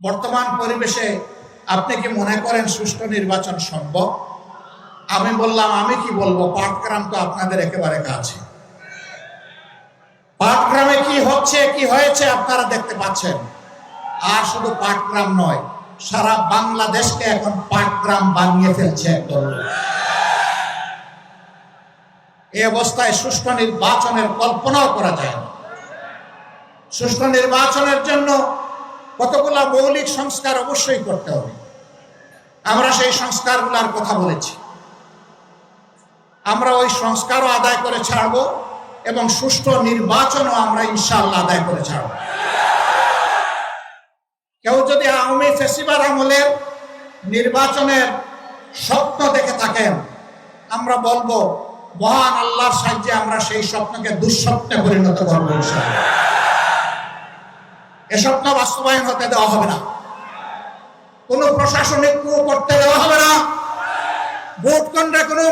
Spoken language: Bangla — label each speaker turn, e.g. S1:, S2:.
S1: বর্তমান পরিবেশে আপনি কি মনে করেন সুষ্ঠু নির্বাচন সম্ভব? আমি বললাম, আমি কি বলবো, পাটগ্রাম তো আপনাদের একেবারে কাছে। পাটগ্রামে কি হচ্ছে কি হয়েছে আপনারা দেখতে পাচ্ছেন। আর শুধু পাটগ্রাম নয়, সারা বাংলাদেশকে এখন পাটগ্রাম বানিয়ে ফেলছে একদল। এই অবস্থায় সুষ্ঠু নির্বাচনের কল্পনাও করা যায় না। সুষ্ঠু নির্বাচনের জন্য কতগুলো মৌলিক সংস্কার অবশ্যই করতে হবে। আমরা সেই সংস্কারগুলোর কথা বলেছি। আমরা ওই সংস্কারও আদায় করে ছাড়ব এবং সুষ্ঠু নির্বাচনও আমরা ইনশাআল্লাহ আদায় করে ছাড়ব। কেউ যদি আওয়ামী ফ্যাসিবাদ আমলের নির্বাচনের স্বপ্ন দেখে থাকেন, আমরা বলবো মহান আল্লাহর সাহায্যে আমরা সেই স্বপ্নকে দুঃস্বপ্নে পরিণত করবো ইনশাআল্লাহ। এ স্বপ্ন বাস্তবায়ন হতে দেওয়া হবে না। কোন প্রশাসনিক কূপ করতে দেওয়া হবে না। ভোট কেন্দ্রে কোনো